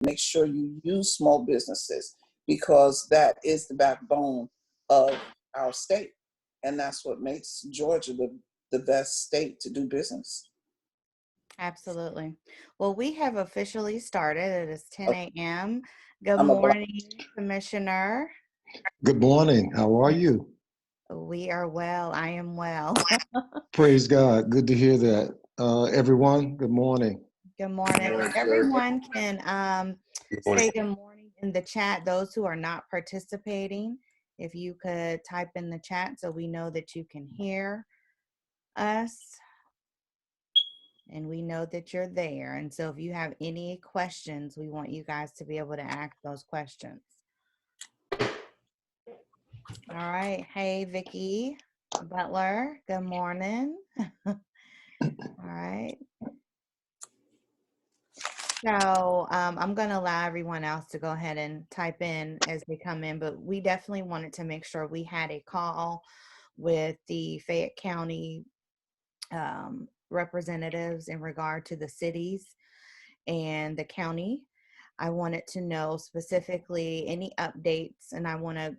make sure you use small businesses, because that is the backbone of our state. And that's what makes Georgia the best state to do business. Absolutely. Well, we have officially started. It is 10 a.m. Good I'm a Black. morning, Commissioner. Good morning. How are you? We are well. I am well. Praise God. Good to hear that. Everyone, good morning. Good morning. Morning, sir. Everyone can Good morning. say good morning in the chat. Those who are not participating, if you could type in the chat so we know that you can hear us and we know that you're there. And so if you have any questions, we want you guys to be able to ask those questions. All right. Hey, Vicki Butler. Good morning. All right. So I'm going to allow everyone else to go ahead and type in as they come in, but we definitely wanted to make sure we had a call with the Fayette County representatives in regard to the cities and the county. I wanted to know specifically any updates, and I want to,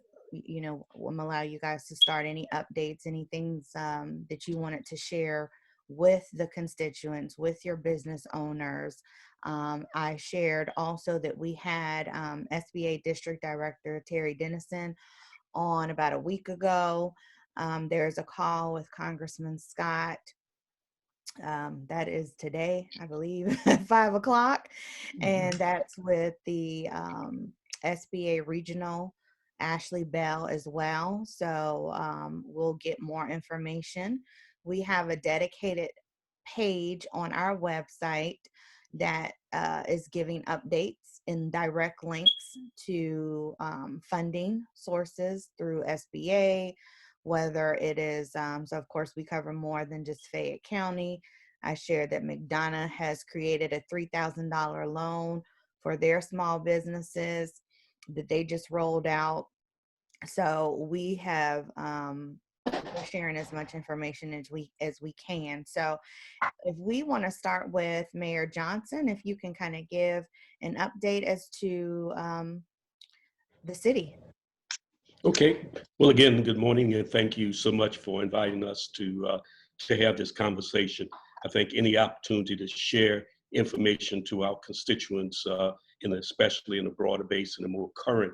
allow you guys to start any updates, any things that you wanted to share with the constituents, with your business owners. I shared also that we had SBA District Director Terry Dennison on about a week ago. There's a call with Congressman Scott. That is today, I believe, at 5 o'clock. And that's with the SBA Regional, Ashley Bell, as well. So we'll get more information. We have a dedicated page on our website that is giving updates and direct links to funding sources through SBA, whether it is, so of course we cover more than just Fayette County. I shared that McDonough has created a $3,000 loan for their small businesses that they just rolled out. So we have, we're sharing as much information as we can. So if we want to start with Mayor Johnson, if you can kind of give an update as to the city. Okay. Well, again, good morning, and thank you so much for inviting us to have this conversation. I think any opportunity to share information to our constituents, especially in a broader base, in a more current,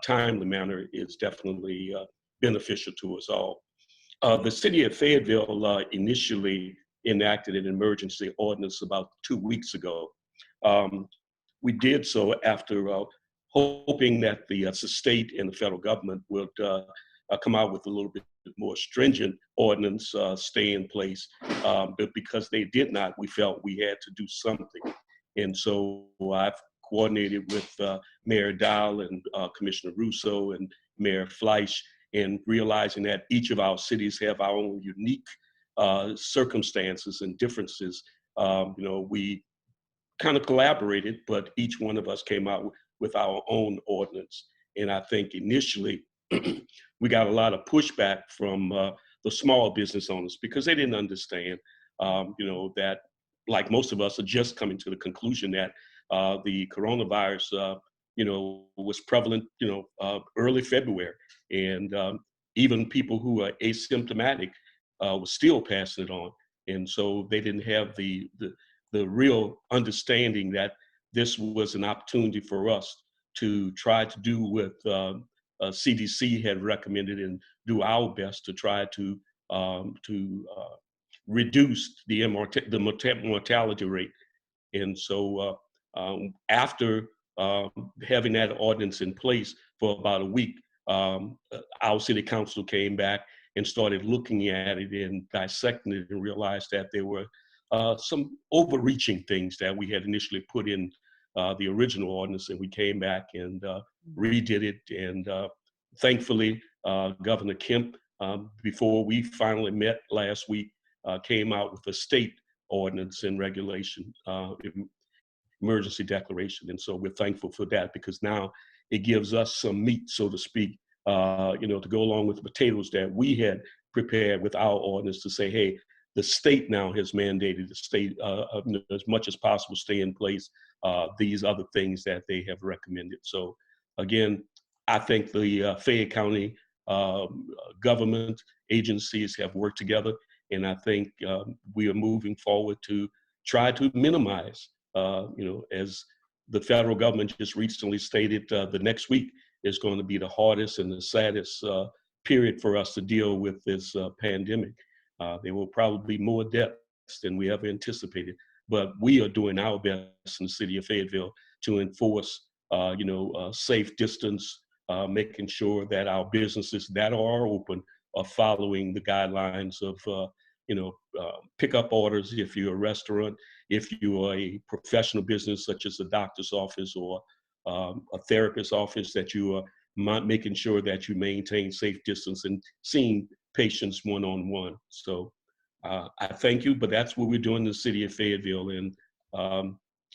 timely manner, is definitely beneficial to us all. The city of Fayetteville initially enacted an emergency ordinance about 2 weeks ago. We did so after hoping that the state and the federal government would come out with a little bit more stringent ordinance, stay in place. But because they did not, we felt we had to do something. And so I've coordinated with Mayor Dial and Commissioner Rousseau and Mayor Fleisch, in realizing that each of our cities have our own unique circumstances and differences. We kind of collaborated, but each one of us came out with our own ordinance. And I think initially we got a lot of pushback from the small business owners, because they didn't understand, that, like most of us, are just coming to the conclusion that the coronavirus, was prevalent, early February. And even people who are asymptomatic were still passing it on. And so they didn't have the real understanding that this was an opportunity for us to try to do what CDC had recommended and do our best to try to reduce the mortality rate. And so after having that ordinance in place for about a week, our city council came back and started looking at it and dissecting it, and realized that there were some overreaching things that we had initially put in the original ordinance, and we came back and redid it. And thankfully, Governor Kemp, before we finally met last week, came out with a state ordinance and regulation, emergency declaration. And so we're thankful for that, because now it gives us some meat, so to speak, to go along with the potatoes that we had prepared with our ordinance, to say, hey, the state now has mandated the state as much as possible stay in place. these other things that they have recommended. So again, I think the Fayette County government agencies have worked together, and I think we are moving forward to try to minimize, as the federal government just recently stated, the next week is going to be the hardest and the saddest period for us to deal with this pandemic. There will probably be more deaths than we ever anticipated, but we are doing our best in the city of Fayetteville to enforce, safe distance, making sure that our businesses that are open are following the guidelines of, pickup orders if you're a restaurant, if you are a professional business such as a doctor's office or a therapist's office, that you are making sure that you maintain safe distance and seeing patients one-on-one. So I thank you, but that's what we're doing in the city of Fayetteville. And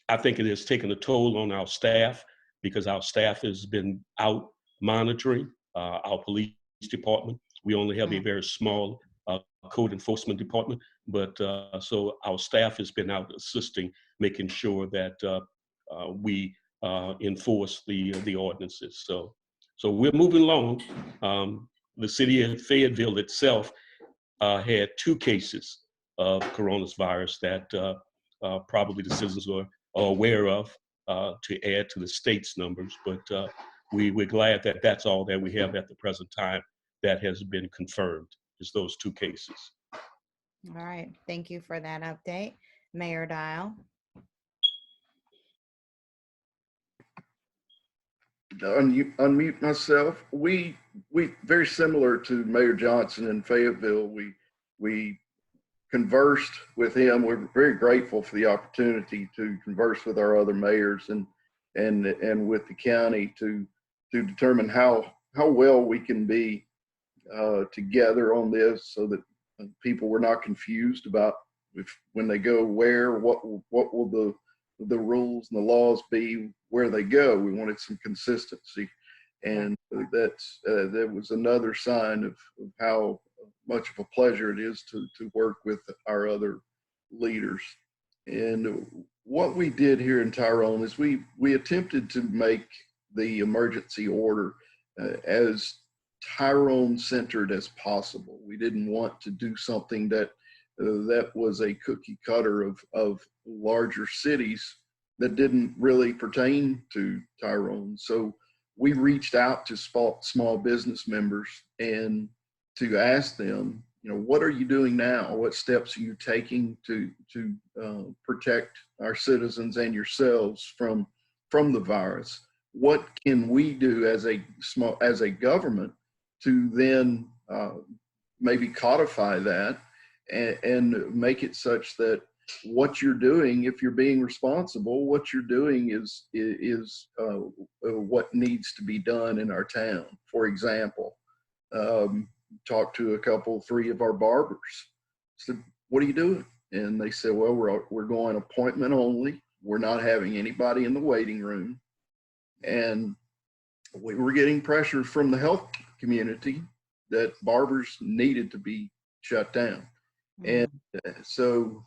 I think it has taken a toll on our staff, because our staff has been out monitoring our police department. We only have a very small code enforcement department, but so our staff has been out assisting, making sure that we enforce the ordinances. So we're moving along. The city of Fayetteville itself had 2 cases of coronavirus that probably the citizens are aware of, to add to the state's numbers. But we're glad that that's all that we have at the present time that has been confirmed, is those 2 cases. All right. Thank you for that update. Mayor Dial. Unmute myself. We very similar to Mayor Johnson in Fayetteville. We conversed with him. We're very grateful for the opportunity to converse with our other mayors and with the county to determine how well we can be together on this, so that people were not confused about when they go where, what will the rules and the laws be where they go. We wanted some consistency, and that was another sign of how much of a pleasure it is to work with our other leaders. And what we did here in Tyrone is we attempted to make the emergency order as Tyrone centered as possible. We didn't want to do something that was a cookie cutter of larger cities that didn't really pertain to Tyrone. So we reached out to small business members and to ask them, what are you doing now? What steps are you taking to protect our citizens and yourselves from the virus? What can we do as a government to then maybe codify that and make it such that what you're doing, if you're being responsible, what you're doing is what needs to be done in our town. For example, talked to 3 of our barbers. Said, "What are you doing?" And they said, "Well, we're going appointment only. We're not having anybody in the waiting room." And we were getting pressure from the health community that barbers needed to be shut down. And so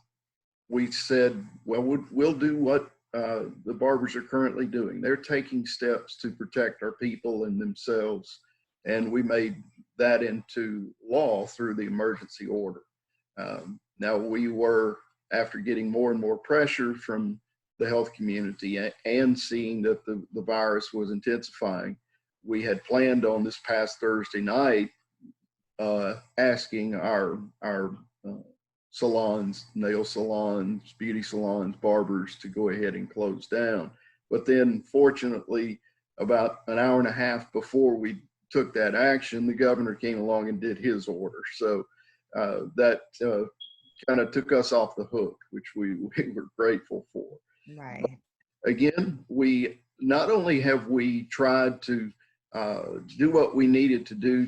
we said, well, we'll do what the barbers are currently doing. They're taking steps to protect our people and themselves. And we made that into law through the emergency order. Now we were, after getting more and more pressure from the health community and seeing that the virus was intensifying, we had planned on this past Thursday night asking our salons, nail salons, beauty salons, barbers to go ahead and close down. But then fortunately, about an hour and a half before we took that action, the governor came along and did his order. So that kind of took us off the hook, which we were grateful for. Right. But again, we not only have we tried to do what we needed to do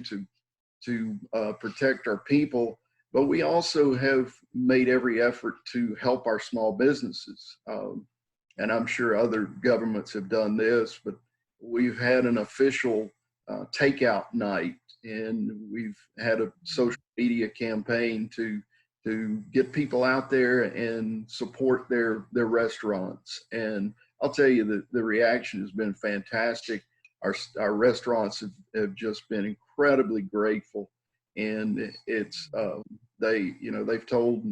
to protect our people, but we also have made every effort to help our small businesses. And I'm sure other governments have done this, but we've had an official takeout night, and we've had a social media campaign to get people out there and support their restaurants. And I'll tell you that the reaction has been fantastic. Our restaurants have just been incredibly grateful, and it's they've told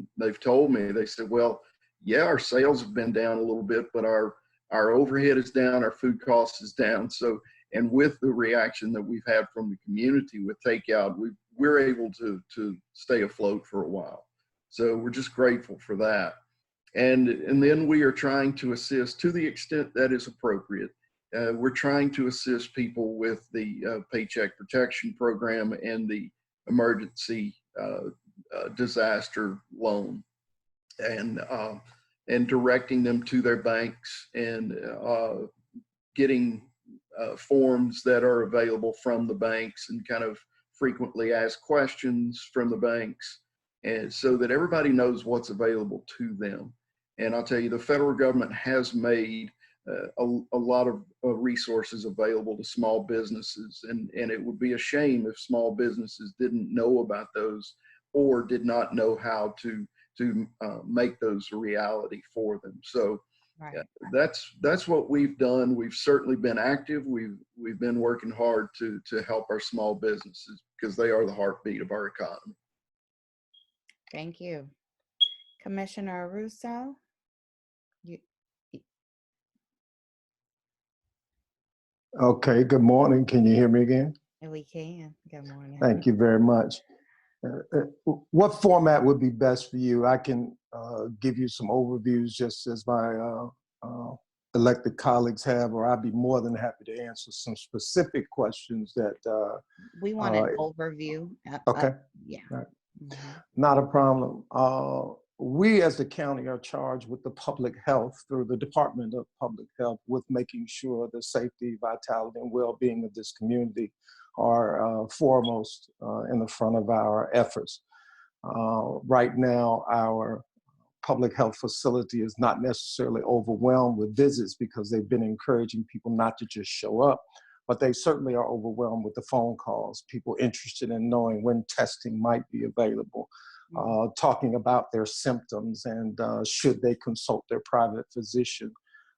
me, they said, well, yeah, our sales have been down a little bit, but our overhead is down, our food cost is down. So, and with the reaction that we've had from the community with takeout, we're able to stay afloat for a while. So we're just grateful for that. And then we are trying to assist to the extent that is appropriate. We're trying to assist people with the Paycheck Protection Program and the emergency disaster loan, and directing them to their banks, and getting forms that are available from the banks, and kind of frequently asked questions from the banks, and so that everybody knows what's available to them. And I'll tell you, the federal government has made a lot of resources available to small businesses, and it would be a shame if small businesses didn't know about those, or did not know how to make those a reality for them. So Right. that's what we've done. We've certainly been active. We've been working hard to help our small businesses, because they are the heartbeat of our economy. Thank you. Commissioner Rousseau? Okay, good morning. Can you hear me again? We can. Good morning. Thank you very much. What format would be best for you? I can give you some overviews just as my elected colleagues have, or I'd be more than happy to answer some specific questions that. We want an overview. Okay. Yeah. Right. Mm-hmm. Not a problem. We as the county are charged with the public health through the Department of Public Health, with making sure the safety, vitality, and well-being of this community are foremost in the front of our efforts. Right now, our public health facility is not necessarily overwhelmed with visits, because they've been encouraging people not to just show up, but they certainly are overwhelmed with the phone calls, people interested in knowing when testing might be available, talking about their symptoms, and should they consult their private physician.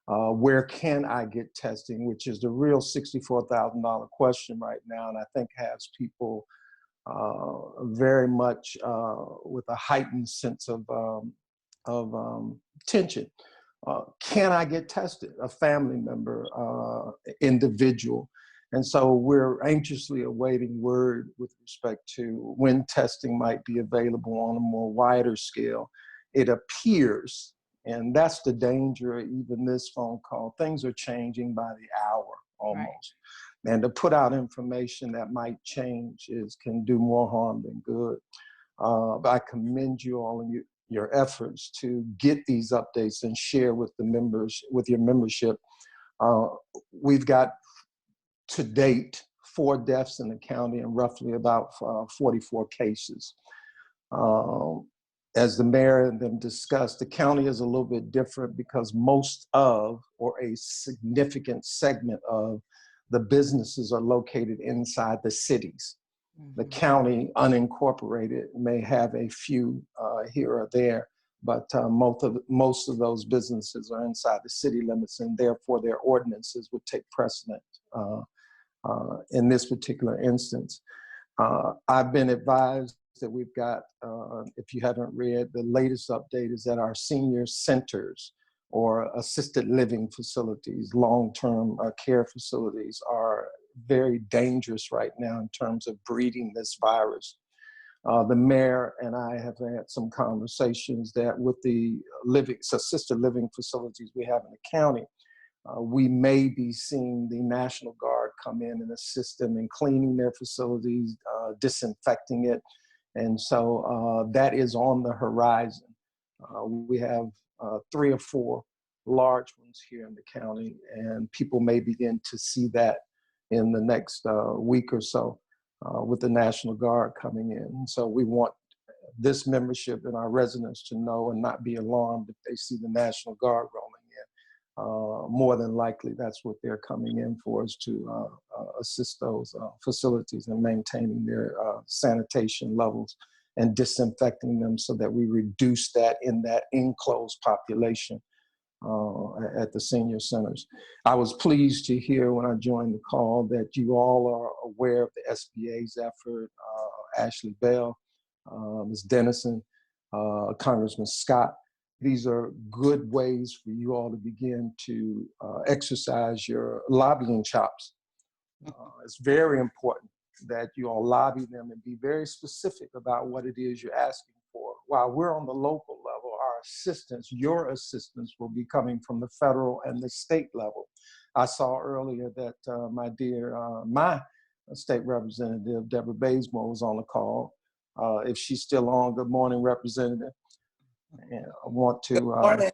Where can I get testing, which is the real $64,000 question right now, and I think has people very much with a heightened sense of tension. Can I get tested? A family member, individual. And so we're anxiously awaiting word with respect to when testing might be available on a more wider scale. It appears, and that's the danger of even this phone call, things are changing by the hour almost. Right. And to put out information that might change can do more harm than good. I commend you all in your efforts to get these updates and share with the members, with your membership. We've got to date 4 deaths in the county and roughly about 44 cases. As the mayor and them discussed, the county is a little bit different, because most of, or a significant segment of, the businesses are located inside the cities. The county, unincorporated, may have a few here or there, but most of those businesses are inside the city limits, and therefore their ordinances would take precedent in this particular instance. I've been advised that we've got, if you haven't read, the latest update is that our senior centers, or assisted living facilities, long-term care facilities, are very dangerous right now in terms of breeding this virus. The mayor and I have had some conversations that with the assisted living facilities we have in the county, we may be seeing the National Guard come in and assist them in cleaning their facilities, disinfecting it. And so that is on the horizon. We have 3 or 4 large ones here in the county, and people may begin to see that in the next week or so with the National Guard coming in. And so we want this membership and our residents to know and not be alarmed if they see the National Guard rolling in. More than likely, that's what they're coming in for, is to assist those facilities in maintaining their sanitation levels and disinfecting them, so that we reduce that in that enclosed population. at the senior centers. I was pleased to hear when I joined the call that you all are aware of the SBA's effort, Ashley Bell, Ms. Dennison, Congressman Scott. These are good ways for you all to begin to exercise your lobbying chops. It's very important that you all lobby them and be very specific about what it is you're asking for. While we're on the local level, our assistance, your assistance, will be coming from the federal and the state level. I saw earlier that my state representative, Debra Bazemore, was on the call. If she's still on, good morning, Representative. And I want to,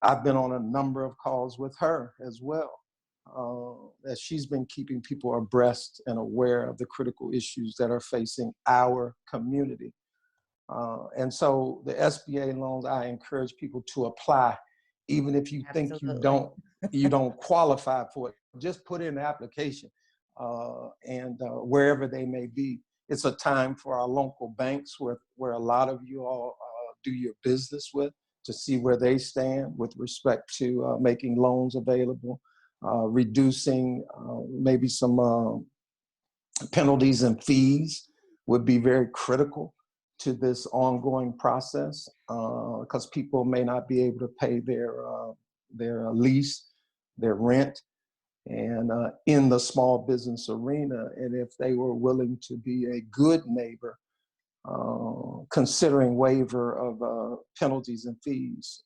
I've been on a number of calls with her as well, that she's been keeping people abreast and aware of the critical issues that are facing our community. And so the SBA loans, I encourage people to apply, even if you think you don't qualify for it. Just put in the application, and wherever they may be. It's a time for our local banks where a lot of you all do your business with, to see where they stand with respect to making loans available, reducing maybe some penalties and fees would be very critical to this ongoing process, because people may not be able to pay their lease, their rent, and in the small business arena. And if they were willing to be a good neighbor, considering waiver of penalties and fees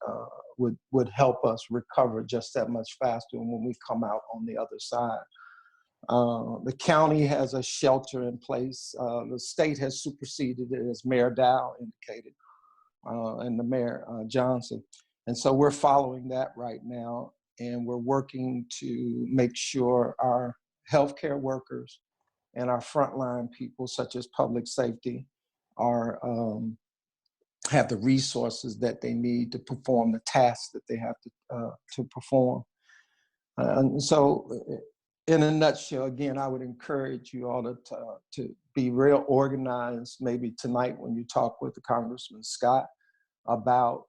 would help us recover just that much faster when we come out on the other side. The county has a shelter in place. The state has superseded it, as Mayor Dial indicated, and the Mayor Johnson. And so we're following that right now, and we're working to make sure our healthcare workers and our frontline people, such as public safety, have the resources that they need to perform the tasks that they have to perform. And so, in a nutshell, again, I would encourage you all to be real organized. Maybe tonight, when you talk with the Congressman Scott about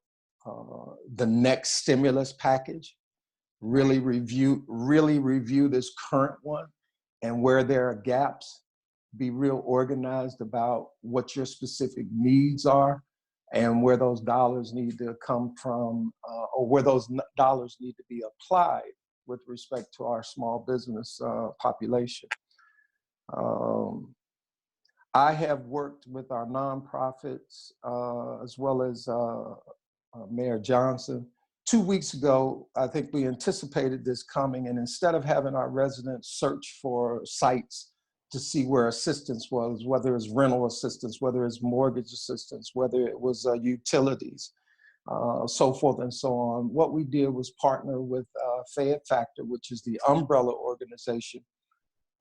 the next stimulus package, really review this current one, and where there are gaps, be real organized about what your specific needs are and where those dollars need to come from, or where those dollars need to be applied with respect to our small business population. I have worked with our nonprofits as well as Mayor Johnson. 2 weeks ago, I think we anticipated this coming, and instead of having our residents search for sites to see where assistance was, whether it's rental assistance, whether it's mortgage assistance, whether it was utilities, so forth and so on. What we did was partner with Fayette Factor, which is the umbrella organization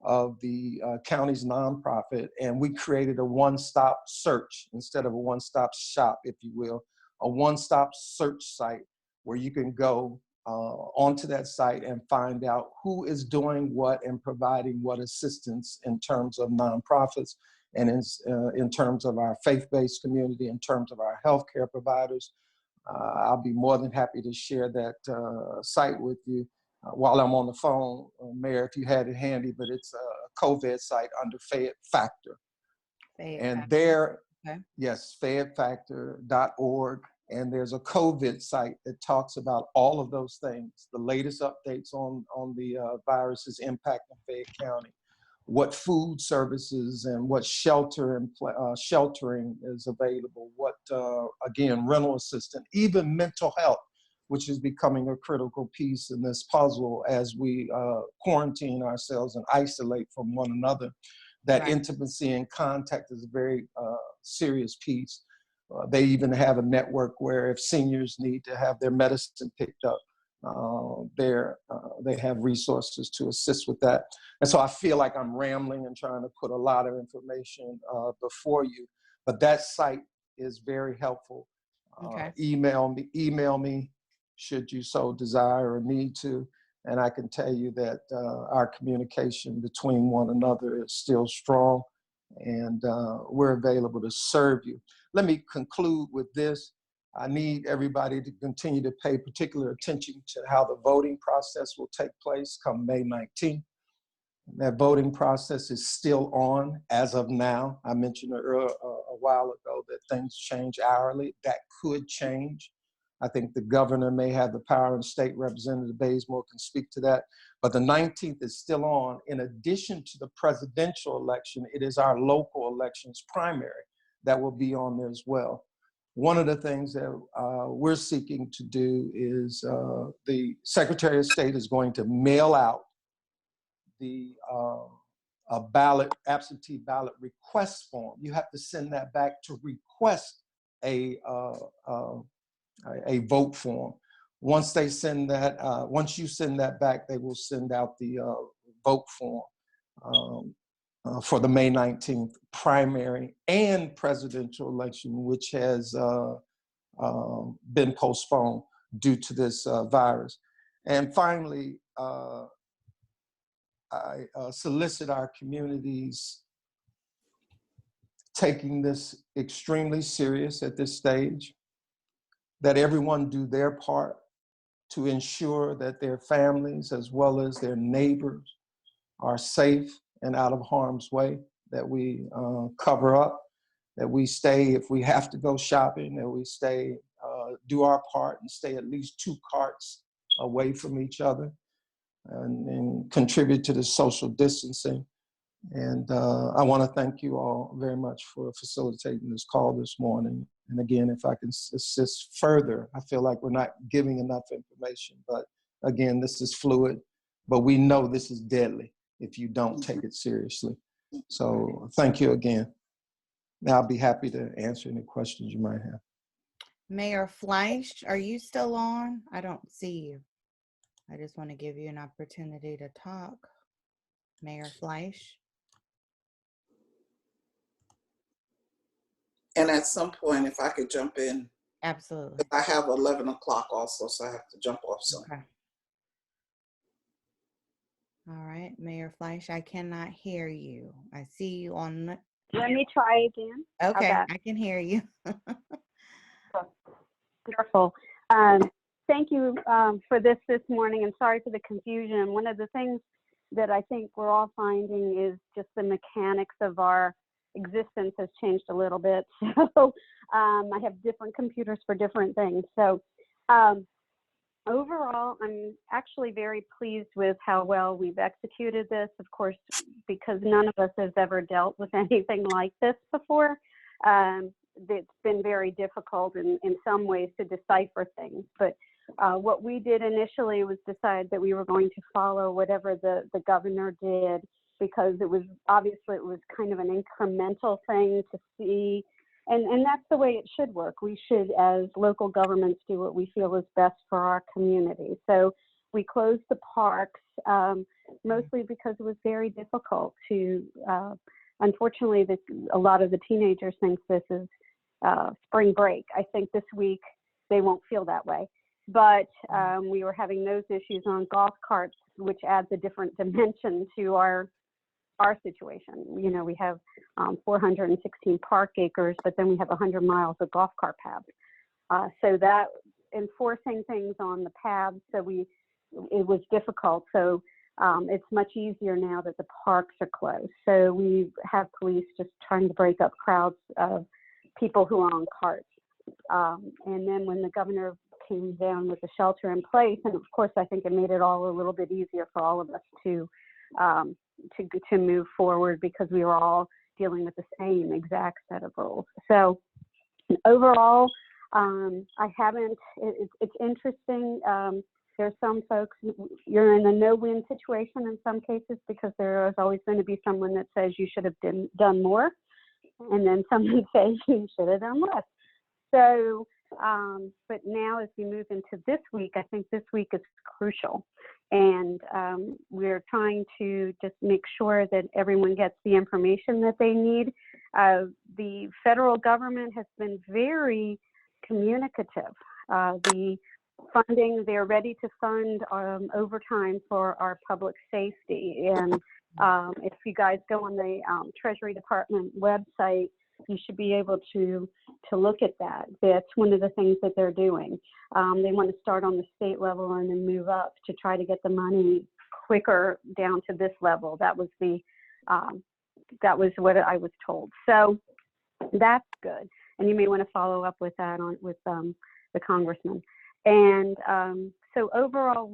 of the county's nonprofit, and we created a one-stop search instead of a one-stop shop, if you will, a one-stop search site where you can go onto that site and find out who is doing what and providing what assistance in terms of nonprofits and in terms of our faith-based community, in terms of our healthcare providers. I'll be more than happy to share that site with you while I'm on the phone, Mayor, if you had it handy, but it's a COVID site under Fayette Factor. There, okay. Yes, fayettefactor.org. And there's a COVID site that talks about all of those things, the latest updates on the virus's impact in Fayette County, what food services and what sheltering is available, what, again, rental assistance, even mental health, which is becoming a critical piece in this puzzle as we quarantine ourselves and isolate from one another. That right. Intimacy and contact is a very serious piece. They even have a network where if seniors need to have their medicine picked up, they have resources to assist with that. And so I feel like I'm rambling and trying to put a lot of information before you, but that site is very helpful. Okay. Email me should you so desire or need to, and I can tell you that our communication between one another is still strong, and we're available to serve you. Let me conclude with this. I need everybody to continue to pay particular attention to how the voting process will take place come May 19th. That voting process is still on as of now. I mentioned a while ago that things change hourly. That could change. I think the governor may have the power, and State Representative Bazemore can speak to that. But the 19th is still on. In addition to the presidential election, it is our local elections primary that will be on there as well. One of the things that we're seeking to do is the Secretary of State is going to mail out the absentee ballot request form. You have to send that back to request a vote form. Once they send that, once you send that back, they will send out the vote form for the May 19th primary and presidential election, which has been postponed due to this virus. And finally, I solicit our communities taking this extremely serious at this stage, that everyone do their part to ensure that their families as well as their neighbors are safe and out of harm's way, that we cover up, that we stay, if we have to go shopping, that we stay, do our part and stay at least 2 carts away from each other and contribute to the social distancing. And I want to thank you all very much for facilitating this call this morning. And again, if I can assist further, I feel like we're not giving enough information, but again, this is fluid, but we know this is deadly if you don't take it seriously. So thank you again. Now I'll be happy to answer any questions you might have. Mayor Fleisch, are you still on? I don't see you. I just want to give you an opportunity to talk. Mayor Fleisch. And at some point, if I could jump in. Absolutely. I have 11 o'clock also, so I have to jump off soon. Okay. All right, Mayor Fleisch, I cannot hear you. I see you on the... Let me try again. Okay, I can hear you. Wonderful. Thank you for this morning, and sorry for the confusion. One of the things that I think we're all finding is just the mechanics of our existence has changed a little bit. So I have different computers for different things. So overall, I'm actually very pleased with how well we've executed this, of course, because none of us has ever dealt with anything like this before. It's been very difficult in some ways to decipher things. But what we did initially was decide that we were going to follow whatever the governor did, because it was obviously it was kind of an incremental thing to see. And that's the way it should work. We should, as local governments, do what we feel is best for our community. So we closed the parks, mostly because it was very difficult to, unfortunately, a lot of the teenagers think this is spring break. I think this week they won't feel that way. But we were having those issues on golf carts, which adds a different dimension to our situation. You know, we have 416 park acres, but then we have 100 miles of golf cart paths. So that enforcing things on the paths, it was difficult. So it's much easier now that the parks are closed. So we have police just trying to break up crowds of people who are on carts. And then when the governor came down with the shelter in place, and of course I think it made it all a little bit easier for all of us to move forward, because we were all dealing with the same exact set of rules. So overall, it's interesting. There's some folks, you're in a no-win situation in some cases, because there is always going to be someone that says you should have done more, and then someone says you should have done less. So, but now as we move into this week, I think this week is crucial. And we're trying to just make sure that everyone gets the information that they need. The federal government has been very communicative. The funding, they're ready to fund overtime for our public safety. And if you guys go on the Treasury Department website, you should be able to look at that. That's one of the things that they're doing. They want to start on the state level and then move up to try to get the money quicker down to this level. That was what I was told. So that's good. And you may want to follow up with that with the congressman. And so overall,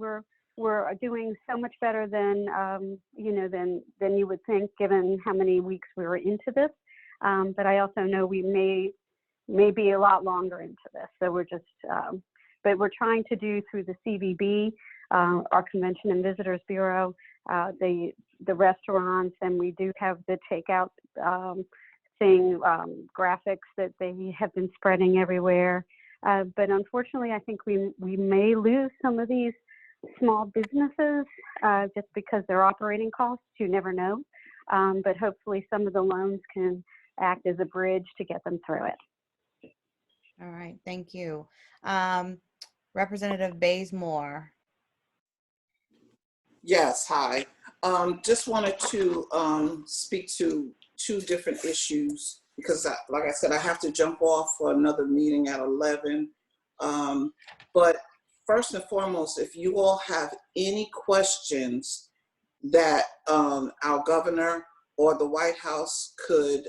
we're doing so much better than than you would think, given how many weeks we were into this. But I also know we may be a lot longer into this. So we're just, but we're trying to do through the CVB, our Convention and Visitors Bureau, the restaurants, and we do have the takeout thing, graphics that they have been spreading everywhere. But unfortunately, I think we may lose some of these small businesses just because their operating costs. You never know. But hopefully some of the loans can act as a bridge to get them through it. All right, thank you. Representative Bazemore. Yes, hi. Just wanted to speak to two different issues because, like I said, I have to jump off for another meeting at 11. But first and foremost, if you all have any questions that our governor or the White House could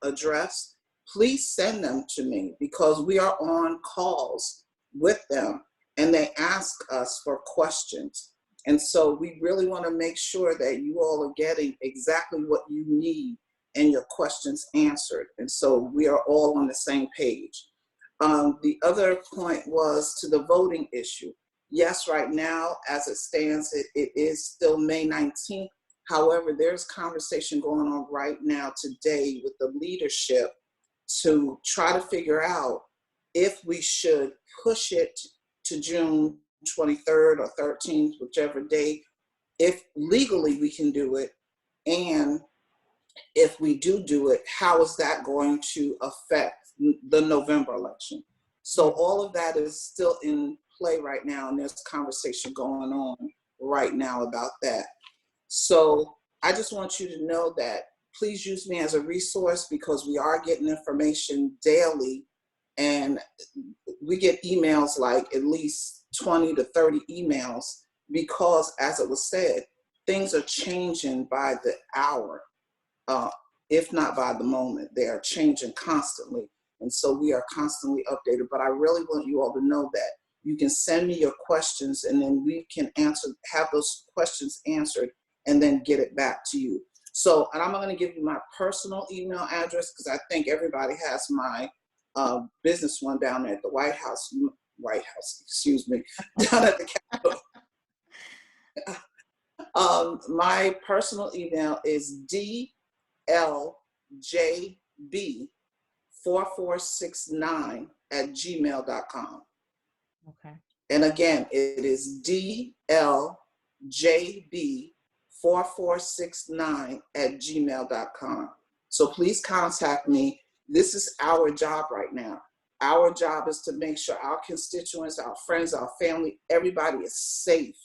address, please send them to me because we are on calls with them and they ask us for questions. And so we really want to make sure that you all are getting exactly what you need and your questions answered. And so we are all on the same page. The other point was to the voting issue. Yes, right now, as it stands, it is still May 19th. However, there's conversation going on right now today with the leadership to try to figure out if we should push it to June 23rd or 13th, whichever day, if legally we can do it. And if we do it, how is that going to affect the November election? So all of that is still in play right now, and there's conversation going on right now about that. So I just want you to know that please use me as a resource because we are getting information daily, and we get emails like at least 20 to 30 emails because, as it was said, things are changing by the hour, if not by the moment. They are changing constantly. And so we are constantly updated. But I really want you all to know that you can send me your questions and then we can have those questions answered and then get it back to you. So, and I'm going to give you my personal email address because I think everybody has my business one down there at the White House, excuse me, down at the Capitol. My personal email is dljb4469@gmail.com. Okay. And again, it is dljb4469@gmail.com. So please contact me. This is our job right now. Our job is to make sure our constituents, our friends, our family, everybody is safe.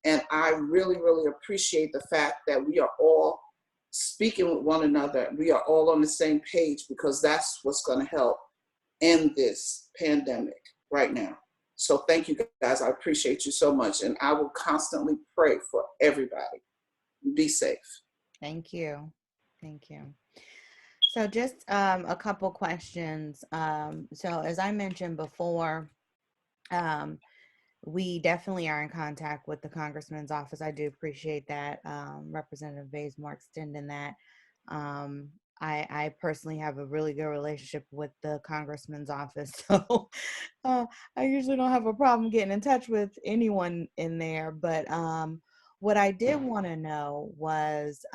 And I really, really appreciate the fact that we are all speaking with one another. We are all on the same page because that's what's going to help end this pandemic right now. So thank you guys. I appreciate you so much. And I will constantly pray for everybody. Be safe. Thank you. Thank you. So just a couple questions. So as I mentioned before, we definitely are in contact with the congressman's office. I do appreciate that, Representative Bazemore extending that. I personally have a really good relationship with the congressman's office, so I usually don't have a problem getting in touch with anyone in there. But what I did want to know was,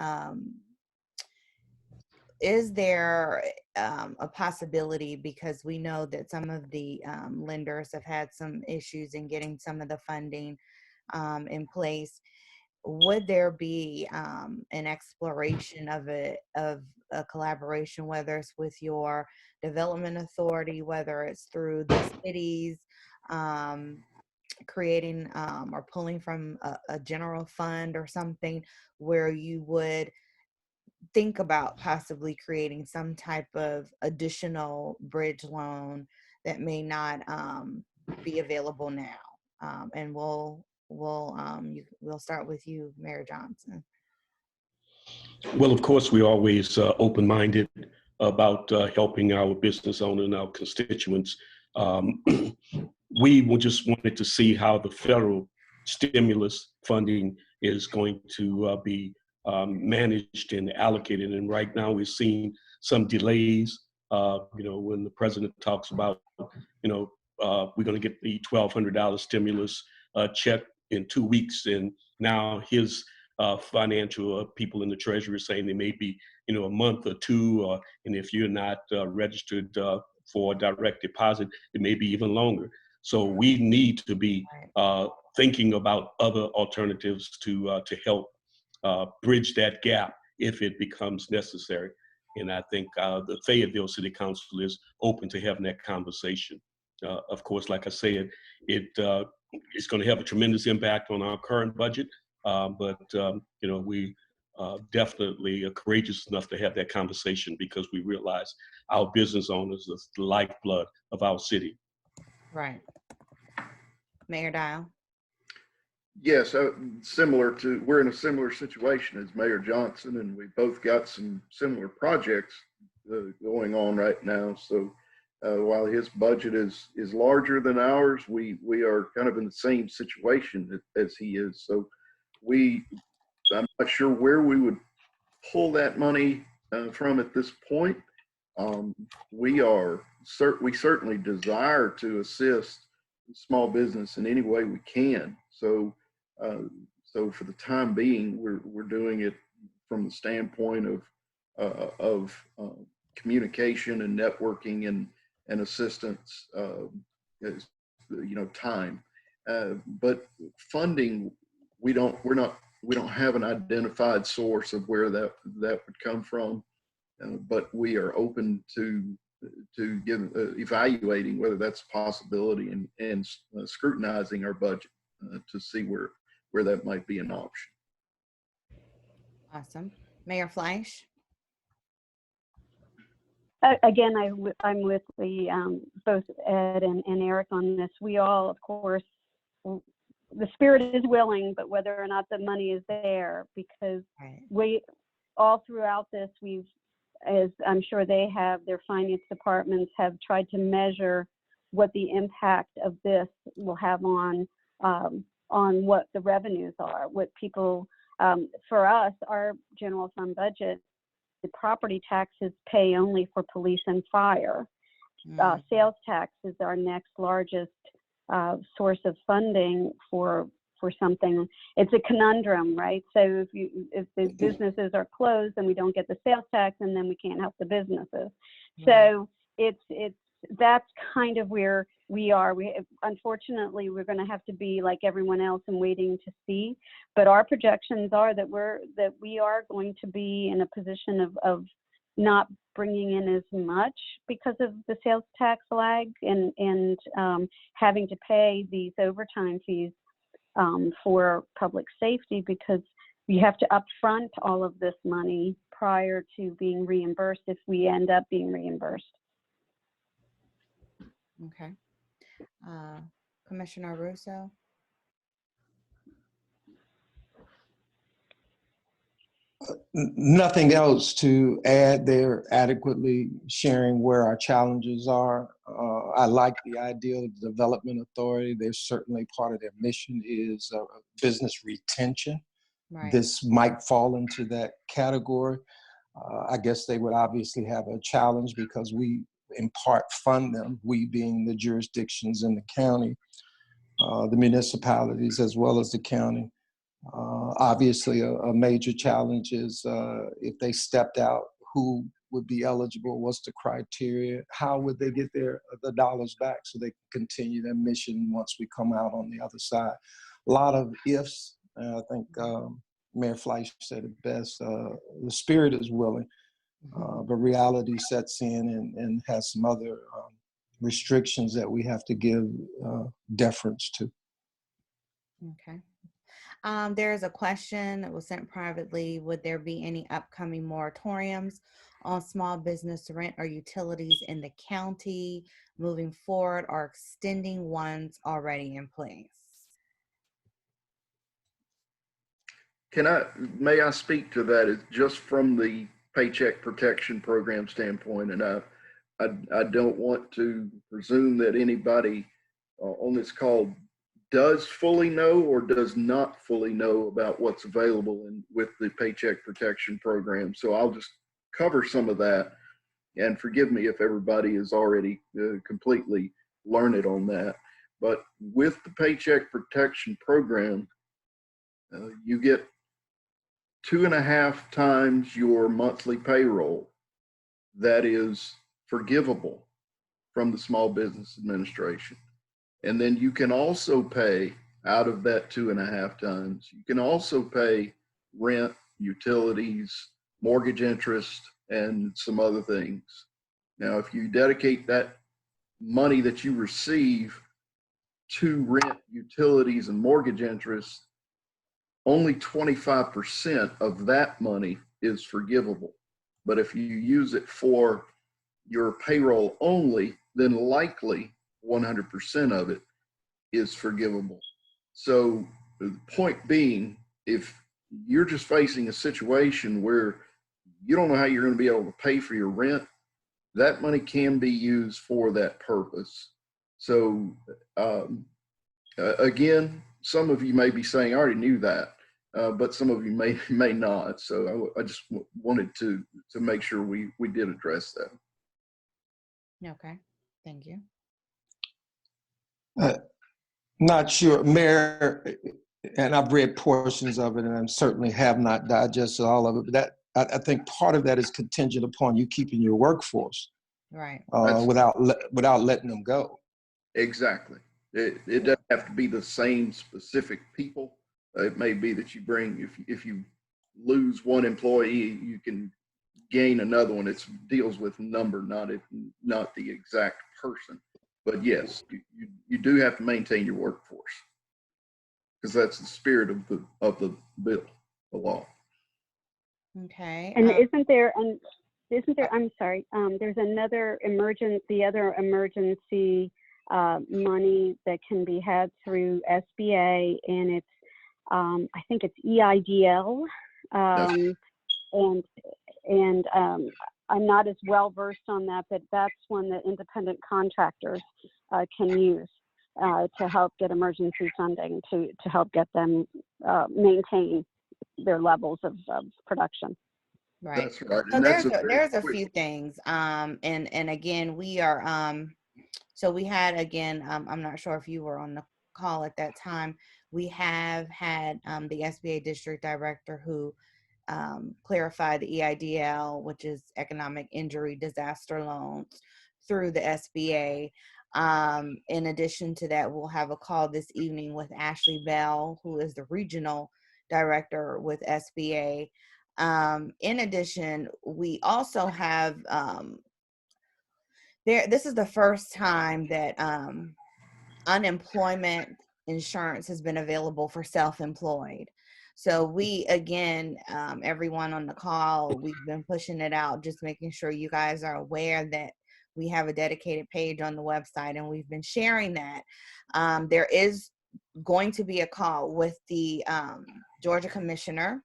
is there a possibility, because we know that some of the lenders have had some issues in getting some of the funding in place, would there be an exploration of a collaboration, whether it's with your development authority, whether it's through the cities, creating or pulling from a general fund or something, where you would think about possibly creating some type of additional bridge loan that may not be available now. And we'll start with you, Mayor Johnson. Well, of course, we're always open-minded about helping our business owners and our constituents. We just wanted to see how the federal stimulus funding is going to be managed and allocated. And right now we're seeing some delays. When the president talks about, we're going to get the $1,200 stimulus check in 2 weeks, and now his financial people in the Treasury saying they may be, a month or two, and if you're not registered for a direct deposit, it may be even longer. So we need to be thinking about other alternatives to help bridge that gap if it becomes necessary. And I think the Fayetteville City Council is open to having that conversation. Of course, like I said, it's going to have a tremendous impact on our current budget, but we definitely are courageous enough to have that conversation because we realize our business owners are the lifeblood of our city. Right. Mayor Dial. Yes, we're in a similar situation as Mayor Johnson, and we both got some similar projects going on right now. So while his budget is larger than ours, we are kind of in the same situation as he is. So I'm not sure where we would pull that money from at this point. We certainly desire to assist small business in any way we can. So for the time being, we're doing it from the standpoint of communication and networking and assistance, time. But funding, we don't have an identified source of where that would come from, but we are open to evaluating whether that's a possibility and scrutinizing our budget to see where that might be an option. Awesome. Mayor Fleisch. Again, I'm with both Ed and Eric on this. We all, of course, the spirit is willing, but whether or not the money is there, because we all throughout this, as I'm sure they have, their finance departments have tried to measure what the impact of this will have on what the revenues are, what people, for us, our general fund budget, the property taxes pay only for police and fire. Sales tax is our next largest source of funding for something. It's a conundrum, right? So if the businesses are closed, then we don't get the sales tax, and then we can't help the businesses. So that's kind of where we are. Unfortunately, we're going to have to be like everyone else and waiting to see. But our projections are that we are going to be in a position of not bringing in as much because of the sales tax lag and having to pay these overtime fees for public safety, because you have to upfront all of this money prior to being reimbursed if we end up being reimbursed. Okay. Commissioner Rousseau. Nothing else to add. They're adequately sharing where our challenges are. I like the idea of the development authority. They're certainly part of their mission is business retention. Right. This might fall into that category. I guess they would obviously have a challenge because we in part fund them, we being the jurisdictions in the county, the municipalities as well as the county. Obviously, a major challenge is if they stepped out, who would be eligible? What's the criteria? How would they get the dollars back so they can continue their mission once we come out on the other side? A lot of ifs. I think Mayor Fleisch said it best. The spirit is willing, but reality sets in and has some other restrictions that we have to give deference to. Okay. There's a question that was sent privately. Would there be any upcoming moratoriums on small business rent or utilities in the county moving forward, or extending ones already in place? May I speak to that? It's just from the Paycheck Protection Program standpoint, and I don't want to presume that anybody on this call does fully know or does not fully know about what's available with the Paycheck Protection Program. So I'll just cover some of that, and forgive me if everybody is already completely learned on that. But with the Paycheck Protection Program, you get 2.5 times your monthly payroll that is forgivable from the Small Business Administration. And then you can also pay out of that 2.5 times, you can also pay rent, utilities, mortgage interest, and some other things. Now, if you dedicate that money that you receive to rent, utilities, and mortgage interest, only 25% of that money is forgivable. But if you use it for your payroll only, then likely 100% of it is forgivable. So the point being, if you're just facing a situation where you don't know how you're going to be able to pay for your rent, that money can be used for that purpose. So again, some of you may be saying, I already knew that. But some of you may not. So I just wanted to make sure we did address that. Okay, thank you. Not sure, Mayor, and I've read portions of it, and I certainly have not digested all of it. But that I think part of that is contingent upon you keeping your workforce, Right. without letting them go. Exactly. It doesn't have to be the same specific people. It may be that you bring, if you lose one employee, you can gain another one. It deals with number, not the exact person. But yes, you do have to maintain your workforce, because that's the spirit of the bill, the law. Okay. And isn't there, I'm sorry, there's another other emergency money that can be had through SBA, and it's, I think it's EIDL, and I'm not as well versed on that, but that's one that independent contractors can use to help get emergency funding to help get them maintain their levels of production. Right. That's right. So And there's a few things. And again, we are so we had, again, I'm not sure if you were on the call at that time. We have had the SBA district director who clarified the EIDL, which is Economic Injury Disaster Loans, through the SBA. In addition to that, we'll have a call this evening with Ashley Bell, who is the regional director with SBA. In addition, we also have this is the first time that unemployment insurance has been available for self-employed. So we, again, everyone on the call, we've been pushing it out, just making sure you guys are aware that we have a dedicated page on the website, and we've been sharing that. There is going to be a call with the Georgia Commissioner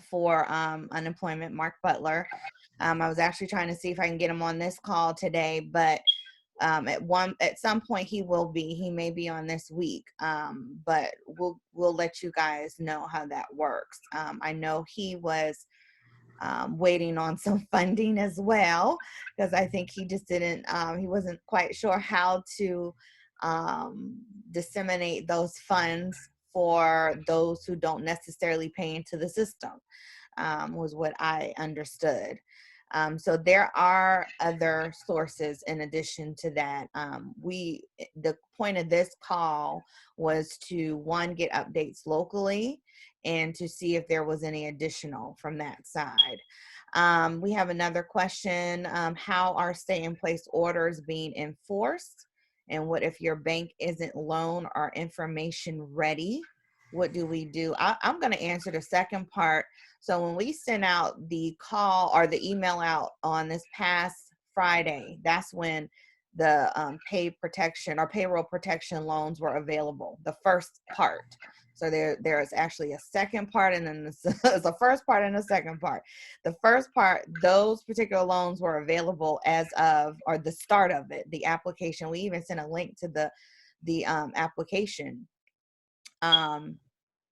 for Unemployment, Mark Butler. I was actually trying to see if I can get him on this call today, but at some point he may be on this week, but we'll let you guys know how that works. I know he was waiting on some funding as well, because I think he just didn't, he wasn't quite sure how to disseminate those funds for those who don't necessarily pay into the system, was what I understood. So there are other sources in addition to that. The point of this call was to, one, get updates locally, and to see if there was any additional from that side. We have another question. How are stay-in-place orders being enforced? And what if your bank isn't loan or information ready? what do we do? I'm going to answer the second part. So when we sent out the call or the email out on this past Friday, that's when the pay protection or payroll protection loans were available, the first part. So there is actually a second part, and then there's a first part and a second part. The first part, those particular loans were available as of, or the start of it, the application. We even sent a link to the application.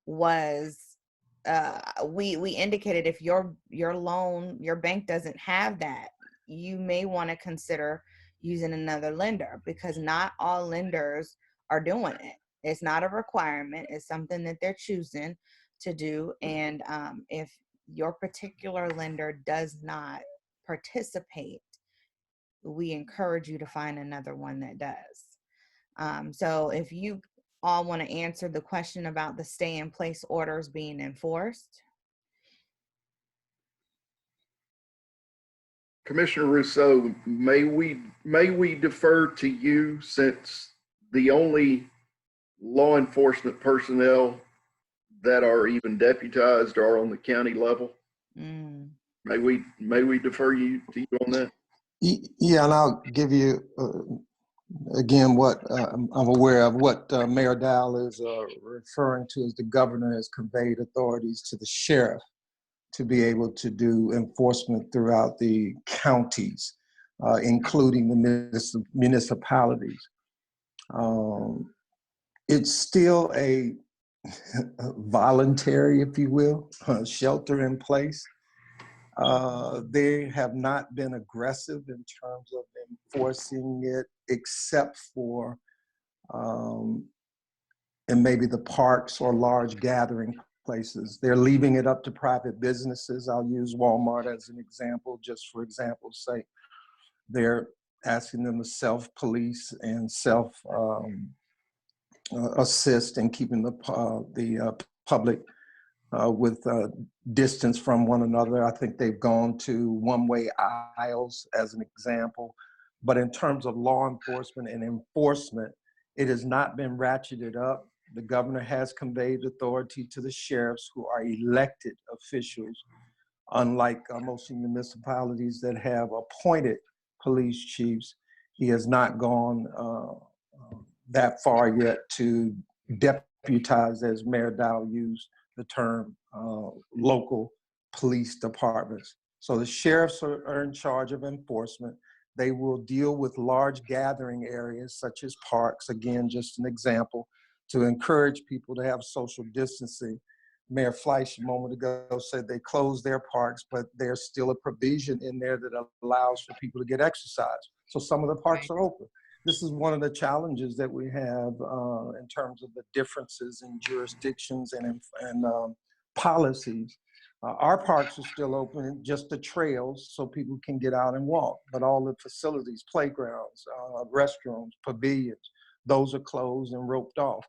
Was we indicated if your loan, your bank doesn't have that, you may want to consider using another lender, because not all lenders are doing it. It's not a requirement. It's something that they're choosing to do. And if your particular lender does not participate, we encourage you to find another one that does. So if you all want to answer the question about the stay in place orders being enforced. Commissioner Rousseau, may we defer to you, since the only law enforcement personnel that are even deputized are on the county level? Mm. May we defer to you on that? Yeah, and I'll give you again what I'm aware of. What Mayor Dial is referring to is the governor has conveyed authorities to the sheriff to be able to do enforcement throughout the counties, including the municipalities. It's still a voluntary, if you will, shelter in place. They have not been aggressive in terms of enforcing it, except for in maybe the parks or large gathering places. They're leaving it up to private businesses. I'll use Walmart as an example, just for example's sake. They're asking them to self-police and self-assist in keeping the public with distance from one another. I think they've gone to one-way aisles as an example. But in terms of law enforcement and enforcement, it has not been ratcheted up. The governor has conveyed authority to the sheriffs, who are elected officials, unlike most municipalities that have appointed police chiefs. He has not gone that far yet to deputize, as Mayor Dial used the term, local police departments. So the sheriffs are in charge of enforcement. They will deal with large gathering areas such as parks, again, just an example, to encourage people to have social distancing. Mayor Fleisch a moment ago said they closed their parks, but there's still a provision in there that allows for people to get exercise. So some of the parks are open. This is one of the challenges that we have in terms of the differences in jurisdictions and policies. Our parks are still open, just the trails, so people can get out and walk. But all the facilities, playgrounds, restrooms, pavilions, those are closed and roped off.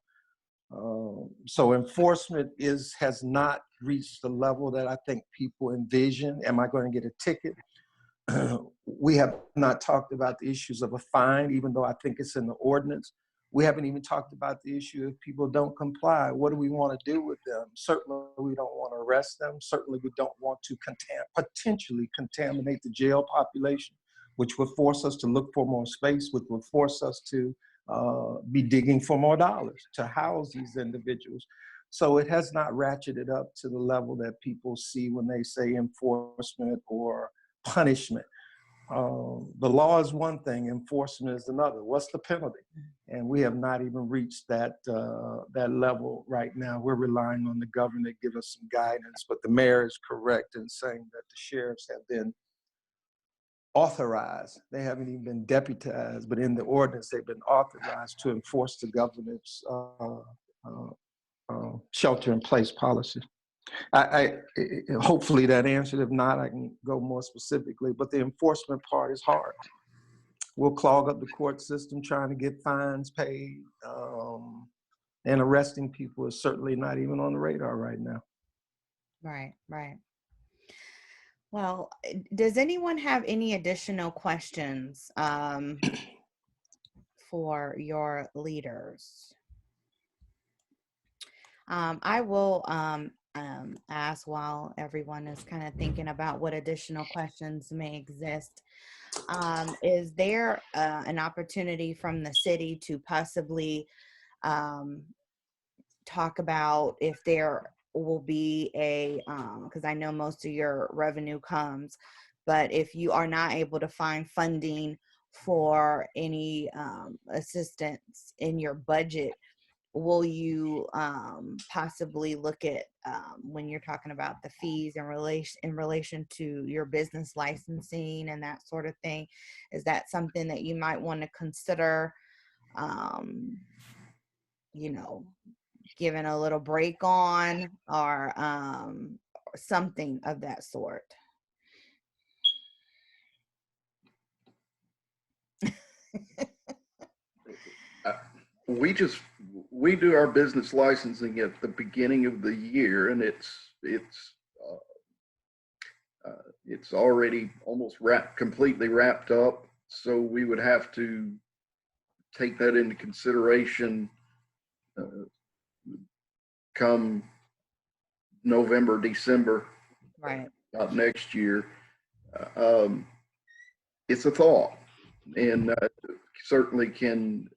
So enforcement has not reached the level that I think people envision. Am I going to get a ticket? We have not talked about the issues of a fine, even though I think it's in the ordinance. We haven't even talked about the issue if people don't comply. What do we want to do with them? Certainly, we don't want to arrest them. Certainly, we don't want to potentially contaminate the jail population, which would force us to look for more space, which would force us to be digging for more dollars to house these individuals. So it has not ratcheted up to the level that people see when they say enforcement or punishment. The law is one thing, enforcement is another. What's the penalty? And we have not even reached that level right now. We're relying on the governor to give us some guidance, but the mayor is correct in saying that the sheriffs have been authorized. They haven't even been deputized, but in the ordinance, they've been authorized to enforce the governor's shelter-in-place policy. Hopefully that answered. If not, I can go more specifically, but the enforcement part is hard. We'll clog up the court system trying to get fines paid, and arresting people is certainly not even on the radar right now. Right. Well, does anyone have any additional questions for your leaders? I will ask while everyone is kind of thinking about what additional questions may exist. Is there an opportunity from the city to possibly talk about if there will be a, because I know most of your revenue comes, but if you are not able to find funding for any assistance in your budget, will you possibly look at when you're talking about the fees in relation to your business licensing and that sort of thing? Is that something that you might want to consider, you know, giving a little break on, or something of that sort? We do our business licensing at the beginning of the year, and it's already almost completely wrapped up. So we would have to take that into consideration come November, December, Right. next year. It's a thought, and certainly can.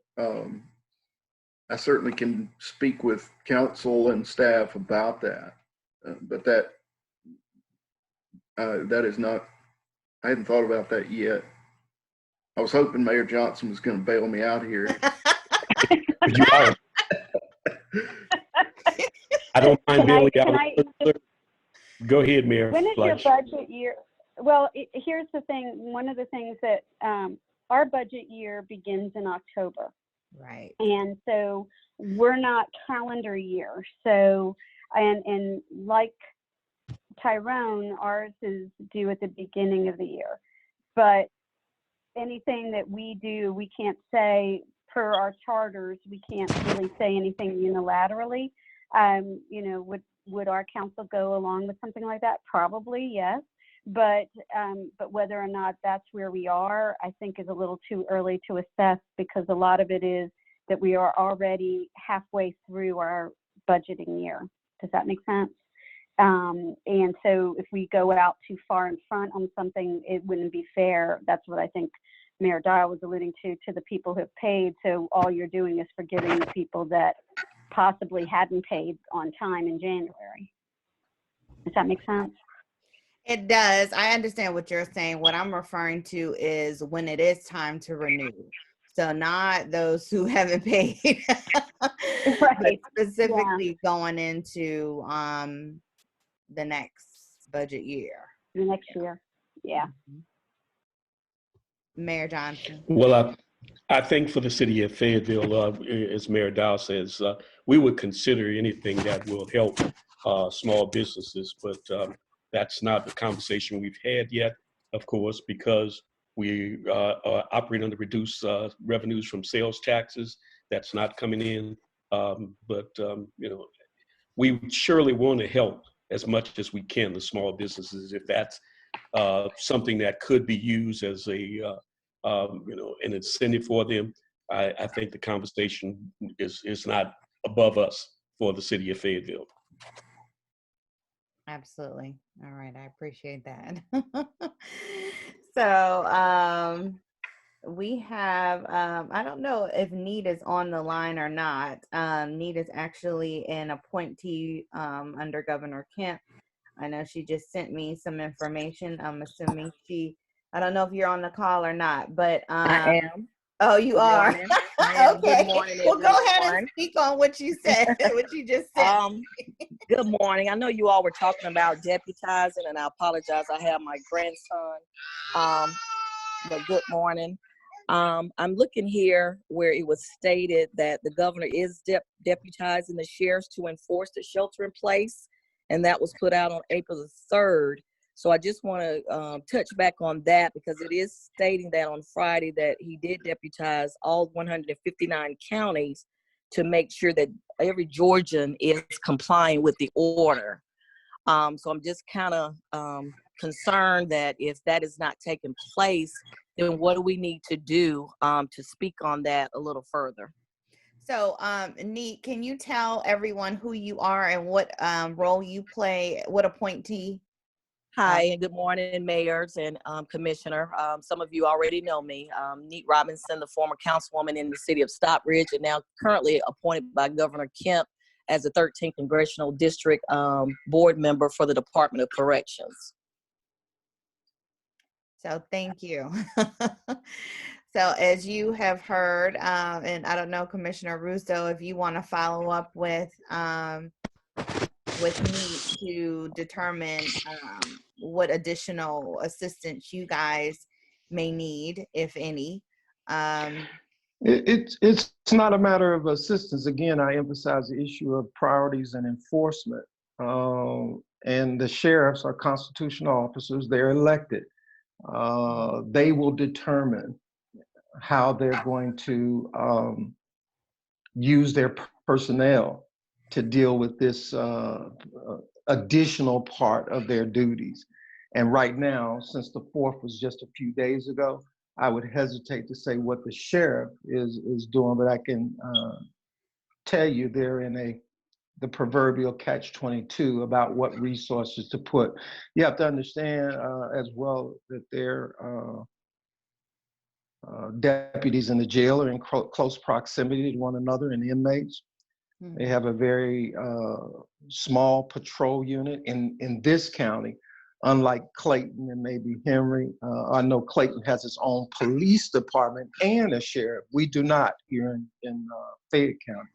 I certainly can speak with council and staff about that, but that is not. I hadn't thought about that yet. I was hoping Mayor Johnson was going to bail me out here. You are. I don't mind bailing out. Go ahead, Mayor. When is Fleisch. your budget year? Well, here's the thing. One of the things that our budget year begins in October. Right. And so we're not calendar year. So, and like Tyrone, ours is due at the beginning of the year. But anything that we do, we can't say, per our charters, we can't really say anything unilaterally. You know, would our council go along with something like that? Probably, yes. But whether or not that's where we are, I think is a little too early to assess, because a lot of it is that we are already halfway through our budgeting year. Does that make sense? And so if we go out too far in front on something, it wouldn't be fair. That's what I think Mayor Dial was alluding to the people who have paid. So all you're doing is forgiving the people that possibly hadn't paid on time in January. Does that make sense? It does. I understand what you're saying. What I'm referring to is when it is time to renew. So not those who haven't paid, Right. but specifically going into the next budget year. The next year. Yeah. Mayor Johnson. Well, I think for the city of Fayetteville, as Mayor Dial says, we would consider anything that will help small businesses, but that's not the conversation we've had yet, of course, because we operate under reduced revenues from sales taxes. That's not coming in, but you know, we surely want to help as much as we can the small businesses. If that's something that could be used as a you know, an incentive for them, I think the conversation is not above us for the city of Fayetteville. Absolutely. All right. I appreciate that. So we have, I don't know if Need is on the line or not. Need is actually an appointee under Governor Kemp. I know she just sent me some information. I'm assuming I don't know if you're on the call or not, but I am. Oh, you Good are. morning. I am. Okay. Good morning, Well, go ahead and everyone. speak on what you said, what you just said. Good morning. I know you all were talking about deputizing, and I apologize. I have my grandson. But good morning. I'm looking here where it was stated that the governor is deputizing the sheriffs to enforce the shelter in place, and that was put out on April the 3rd. So I just want to touch back on that, because it is stating that on Friday that he did deputize all 159 counties to make sure that every Georgian is complying with the order. So I'm just kind of concerned that if that is not taking place, then what do we need to do to speak on that a little further? So, Neat, can you tell everyone who you are and what role you play, what appointee? Hi, and good morning, mayors and commissioner. Some of you already know me. Neat Robinson, the former councilwoman in the city of Stockbridge, and now currently appointed by Governor Kemp as the 13th Congressional District board member for the Department of Corrections. So thank you. So as you have heard, and I don't know, Commissioner Rousseau, if you want to follow up with me to determine what additional assistance you guys may need, if any. It's not a matter of assistance. Again, I emphasize the issue of priorities and enforcement. And the sheriffs are constitutional officers. They're elected. They will determine how they're going to use their personnel to deal with this additional part of their duties. And right now, since the 4th was just a few days ago, I would hesitate to say what the sheriff is doing, but I can tell you they're in the proverbial catch-22 about what resources to put. You have to understand as well that their deputies in the jail are in close proximity to one another and inmates. They have a very small patrol unit in this county, unlike Clayton and maybe Henry. I know Clayton has its own police department and a sheriff. We do not here in Fayette County.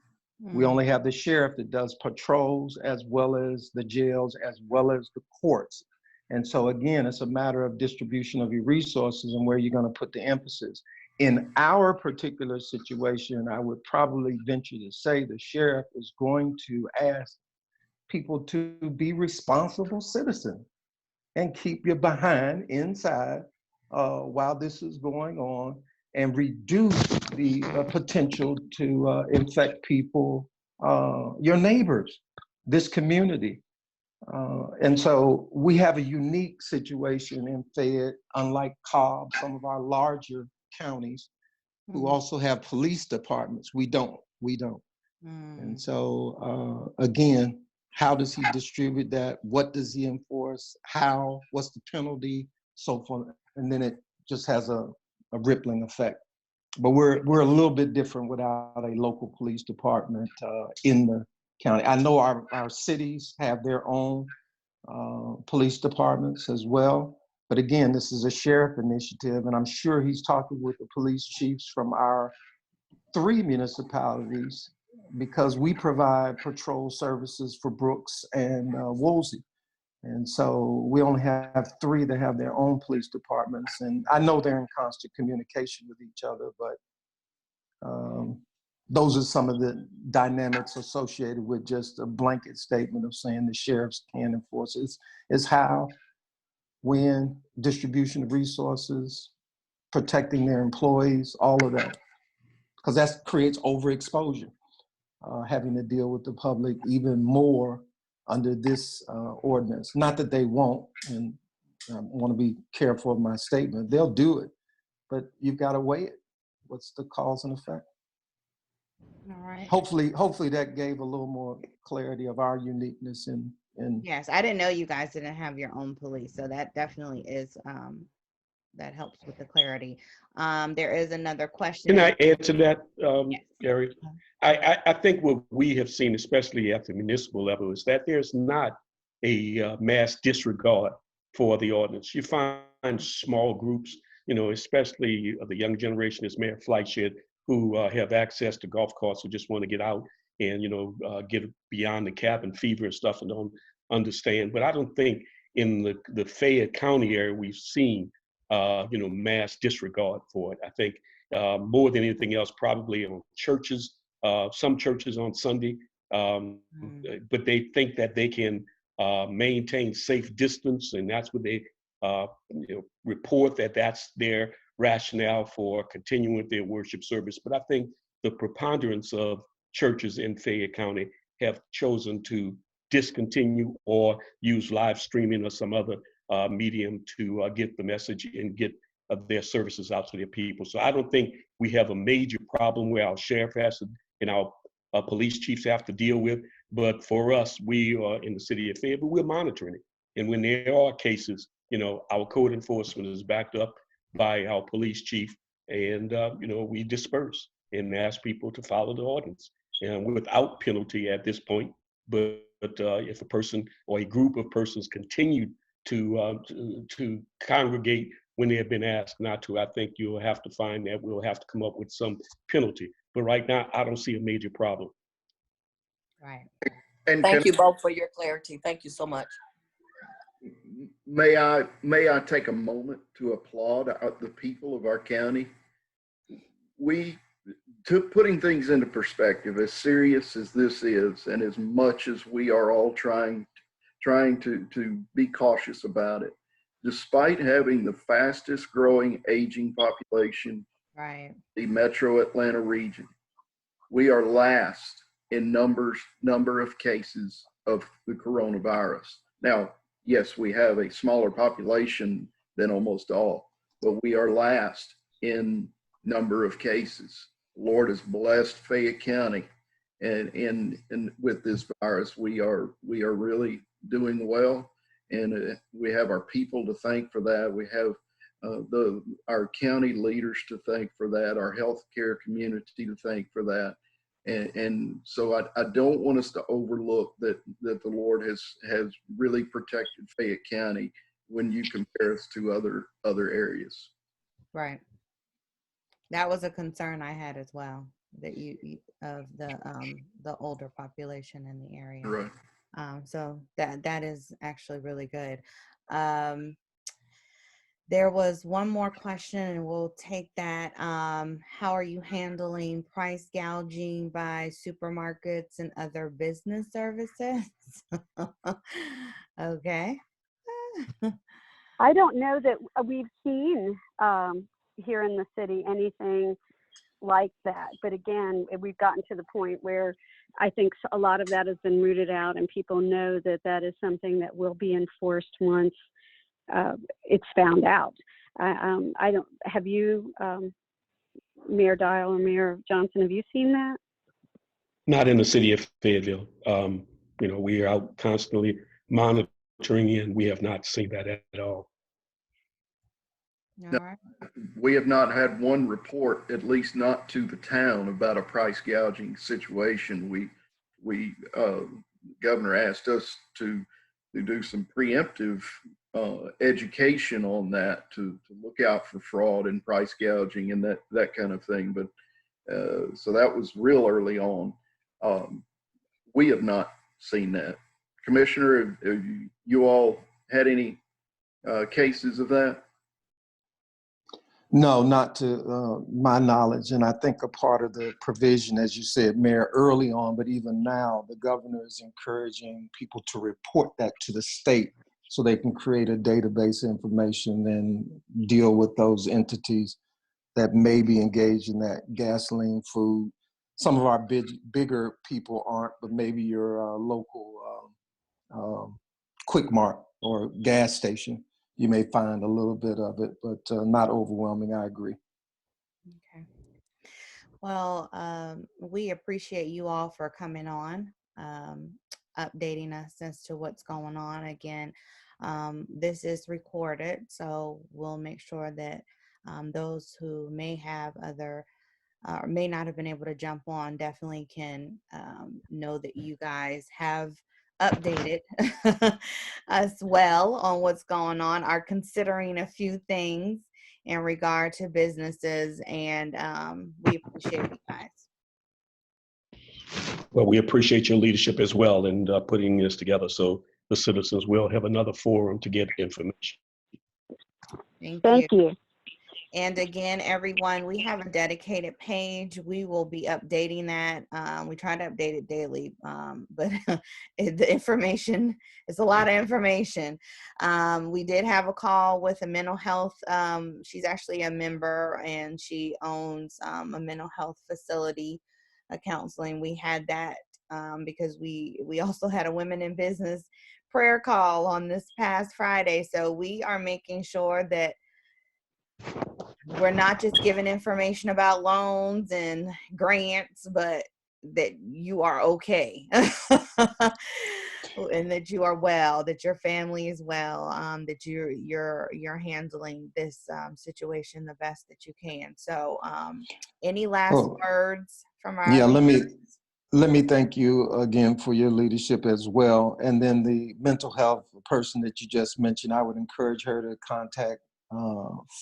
We only have the sheriff that does patrols as well as the jails, as well as the courts. And so again, it's a matter of distribution of your resources and where you're going to put the emphasis. In our particular situation, I would probably venture to say the sheriff is going to ask people to be responsible citizens and keep your behind inside while this is going on, and reduce the potential to infect people, your neighbors, this community. And so we have a unique situation in Fayette, unlike Cobb, some of our larger counties who also have police departments. We don't. And so again, how does he distribute that? What does he enforce? How? What's the penalty? So forth. And then it just has a rippling effect. But we're a little bit different without a local police department in the county. I know our cities have their own police departments as well. But again, this is a sheriff initiative, and I'm sure he's talking with the police chiefs from our 3 municipalities, because we provide patrol services for Brooks and Woolsey. And so we only have 3 that have their own police departments. And I know they're in constant communication with each other, but those are some of the dynamics associated with just a blanket statement of saying the sheriffs can enforce it. It's how, when, distribution of resources, protecting their employees, all of that. Because that creates overexposure, having to deal with the public even more under this ordinance. Not that they won't, and I want to be careful of my statement. They'll do it, but you've got to weigh it. What's the cause and effect? All right. Hopefully that gave a little more clarity of our uniqueness in. Yes, I didn't know you guys didn't have your own police, so that definitely is that helps with the clarity. There is another question. Can I add to that, Yes. Gary? I think what we have seen, especially at the municipal level, is that there's not a mass disregard for the ordinance. You find small groups, especially the young generation, as Mayor Fleisch said, who have access to golf carts, who just want to get out and, get beyond the cabin fever and stuff and don't understand. But I don't think in the Fayette County area we've seen, mass disregard for it. I think more than anything else, probably on churches, some churches on Sunday, but they think that they can maintain safe distance, and that's what they report that that's their rationale for continuing with their worship service. But I think the preponderance of churches in Fayette County have chosen to discontinue or use live streaming or some other medium to get the message and get their services out to their people. So I don't think we have a major problem where our sheriff has to and our police chiefs have to deal with. But for us, we are in the city of Fayetteville, we're monitoring it. And when there are cases, our code enforcement is backed up by our police chief, and we disperse and ask people to follow the ordinance, and without penalty at this point. But if a person or a group of persons continue to congregate when they have been asked not to, I think you'll have to find that we'll have to come up with some penalty. But right now, I don't see a major problem. Right. And Thank you both for your clarity. Thank you so much. may I take a moment to applaud the people of our county? Putting things into perspective, as serious as this is, and as much as we are all trying to be cautious about it, despite having the fastest growing aging population, Right. the metro Atlanta region, we are last in number of cases of the coronavirus. Now, yes, we have a smaller population than almost all, but we are last in number of cases. Lord has blessed Fayette County, and with this virus, we are really doing well, and we have our people to thank for that. We have our county leaders to thank for that, our healthcare community to thank for that. And so I don't want us to overlook that the Lord has really protected Fayette County when you compare us to other areas. Right. That was a concern I had as well, that you of the older population in the area. Right. So that is actually really good. There was one more question, and we'll take that. How are you handling price gouging by supermarkets and other business services? Okay. I don't know that we've seen here in the city anything like that. But again, we've gotten to the point where I think a lot of that has been rooted out, and people know that that is something that will be enforced once it's found out. I don't. Have you, Mayor Dial or Mayor Johnson? Have you seen that? Not in the city of Fayetteville. We are out constantly monitoring, and we have not seen that at all. All right. We have not had one report, at least not to the town, about a price gouging situation. Governor asked us to do some preemptive education on that, to look out for fraud and price gouging and that kind of thing. But so that was real early on. We have not seen that. Commissioner, have you all had any cases of that? No, not to my knowledge. And I think a part of the provision, as you said, Mayor, early on, but even now, the governor is encouraging people to report that to the state so they can create a database of information and deal with those entities that may be engaged in that gasoline, food. Some of our bigger people aren't, but maybe your local Quick Mart or gas station, you may find a little bit of it, but not overwhelming. I agree. Okay. Well, we appreciate you all for coming on, updating us as to what's going on. Again, this is recorded, so we'll make sure that those who may have other or may not have been able to jump on definitely can know that you guys have updated as well on what's going on, are considering a few things in regard to businesses, and we appreciate you guys. Well, we appreciate your leadership as well in putting this together so the citizens will have another forum to get information. Thank you. And again, everyone, we have a dedicated page. We will be updating that. We try to update it daily, but the information is a lot of information. We did have a call with a mental health. She's actually a member, and she owns a mental health facility, counseling. We had that because we also had a Women in Business prayer call on this past Friday. So we are making sure that we're not just giving information about loans and grants, but that you are okay. And that you are well, that your family is well, that you're handling this situation the best that you can. So any last Oh, words from our yeah, leaders? let me thank you again for your leadership as well. And then the mental health person that you just mentioned, I would encourage her to contact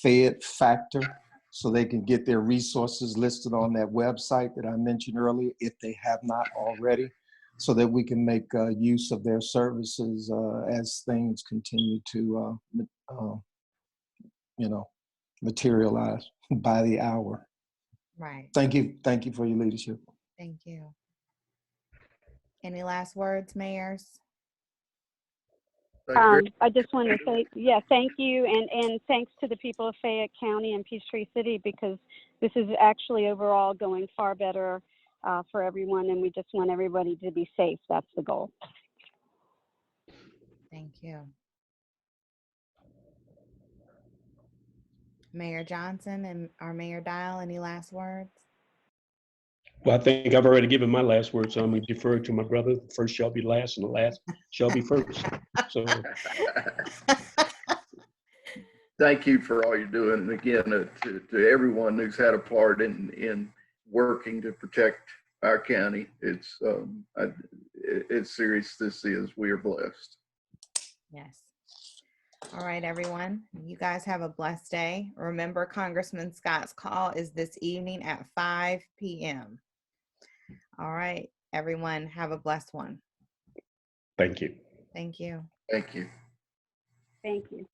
Fayette Factor so they can get their resources listed on that website that I mentioned earlier, if they have not already, so that we can make use of their services as things continue to, you know, materialize by the hour. Right. Thank you for your leadership. Thank you. Any last words, mayors? I just want to say, yeah, thank you, and thanks to the people of Fayette County and Peachtree City, because this is actually overall going far better for everyone, and we just want everybody to be safe. That's the goal. Thank you. Mayor Johnson and our Mayor Dial, any last words? Well, I think I've already given my last word, so I'm going to defer to my brother. First shall be last, and the last shall be first. So Thank you for all you're doing. And again, to everyone who's had a part in working to protect our county. It's serious. This is, we are blessed. Yes. All right, everyone. You guys have a blessed day. Remember, Congressman Scott's call is this evening at 5 p.m. All right, everyone, have a blessed one. thank you. Thank you. Thank you. Thank you.